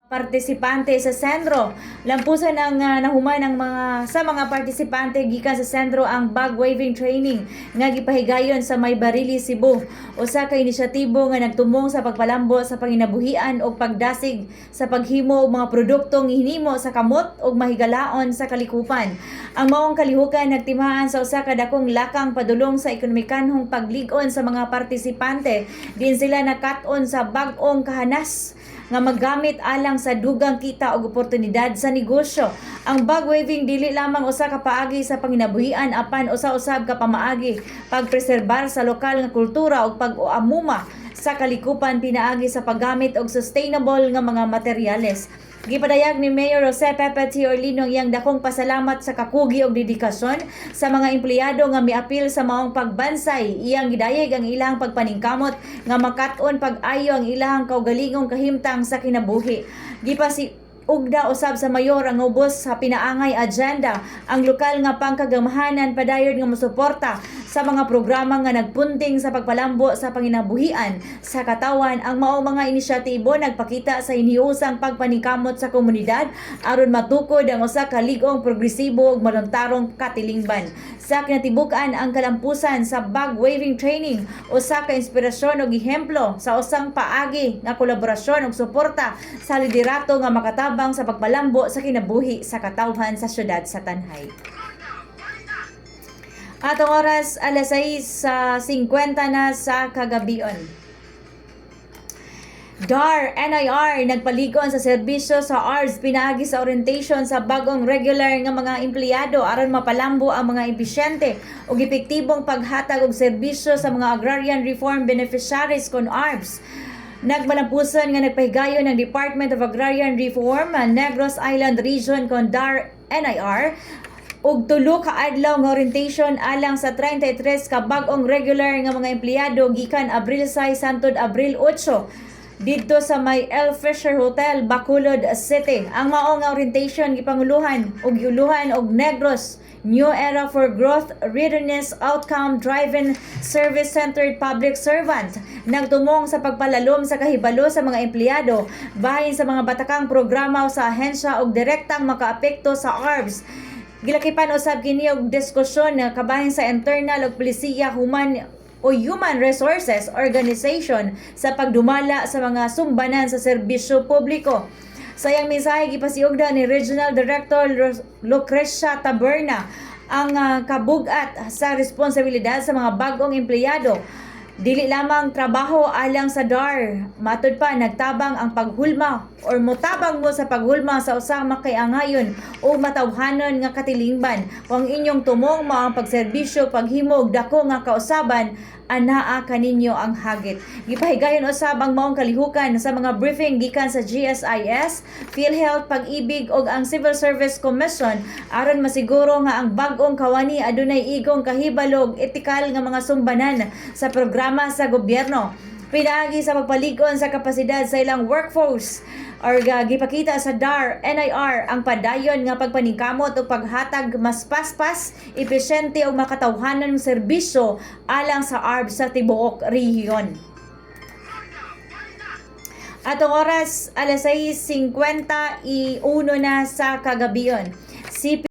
Partisipante sa sentro. Lampusan ng nahuman ang mga partisipante gikan sa sentro ang bag waving training nga gipahigayon sa Maybarili, Cebu. Usa ka inisyatibo nga nagtumong sa pagpalambo sa panginabuhian o pagdasig sa paghimo og mga produktong hinimo sa kamot ug mahigalaon sa kalikupan. Ang maong kalihukan nagtimaan sa usa ka dakong lakang padulong sa ekonomikanhong paglig-on sa mga partisipante. Din sila nakat-on sa bag-ong kahanas nga maggamit alang sa dugang kita o oportunidad sa negosyo. Ang bag waving dili lamang usa ka paagi sa panginabuhian apan usa-usab ka pamaagi pagpreserbar sa lokal nga kultura ug pag-uamuma sa kalikupan pinaagi sa paggamit og sustainable nga mga materyales. Gipadayag ni Mayor Jose Pepe T. Orlino iyang dakong pasalamat sa kakugi ug dedikasyon sa mga empleyado nga miapil sa maong pagbansay. Iyang gidayeg ang ilang pagpaningkamot nga makat-on pag-ayo ang ilang kaugalingong kahimtang sa kinabuhi. Ugda usab sa mayor ang ubos sa pinaangay agenda ang lokal nga pangkagamahanan padayon nga mosuporta sa mga programa nga nagpunting sa pagpalambo sa panginabuhian sa katawan. Ang maong mga inisyatibo nagpakita sa hiniusang pagpaningkamot sa komunidad aron matukod ang usa ka ligong progresibo ug voluntarong katilingban. Sa kinatibukan ang kalampusan sa bag waving training usa ka inspirasyon ug ehemplo sa usang paagi nga kolaborasyon ug suporta sa liderato nga makatabang sa pagpalambo sa kinabuhi sa katawhan sa syudad sa Tanhay. Atong oras alas 6:50 na sa kagabion. DAR, NIR nagpaligon sa serbisyo sa ARS pinaagi sa orientation sa bagong regular nga mga empleyado aron mapalambo ang mga episyente ug epektibong paghatag og serbisyo sa mga agrarian reform beneficiaries kon ARBS. Nagmalampusan nga nagpahigayon ng Department of Agrarian Reform Negros Island Region kon DAR NIR ug tulo ka adlaw nga orientation alang sa 33 ka bag-ong regular nga mga empleyado gikan Abril 6 hangtod Abril 8 didto sa may El Fisher Hotel, Bacolod City. Ang maong nga orientation gipanguluhan og Negros New Era for Growth, Readiness, Outcome Driven, Service-Centered Public Servant. Nagtumong sa pagpalalom sa kahibalo sa mga empleyado bahin sa mga batakang programa sa ahensya ug direktang makaapekto sa ARBS. Gilakipan usab kini og diskusyon nga kabahin sa internal ug polisiya Human Resources Organization sa pagdumala sa mga sumbanan sa serbisyo publiko. Sayang mensahe gipasiugda ni Regional Director Lucrecia Taberna ang kabugat sa responsibilidad sa mga bagong empleyado. Dili lamang trabaho alang sa DAR. Matud pa, nagtabang ang paghulma or mutabang mo sa paghulma sa usang makaiangayon o matawhanon nga katilingban. Kung inyong tumong mo ang pagserbisyo, paghimog, dako nga kausaban, anaa kaninyo ang hagit. Gipahigayon usab ang maong kalihukan sa mga briefing gikan sa GSIS, PhilHealth, Pag-ibig ug ang Civil Service Commission aron masiguro nga ang bag-ong kawani adunay igong kahibalog etikal nga mga sumbanan sa programa sa gobyerno. Pinaagi sa pagpalig-on sa kapasidad sa ilang workforce or gipakita sa DAR, NIR ang padayon nga pagpaningkamot o paghatag mas paspas, epesyente o makatawhanan ng serbisyo alang sa ARBS sa tibuok rehiyon. Atong oras alas 6:51 na sa kagabion.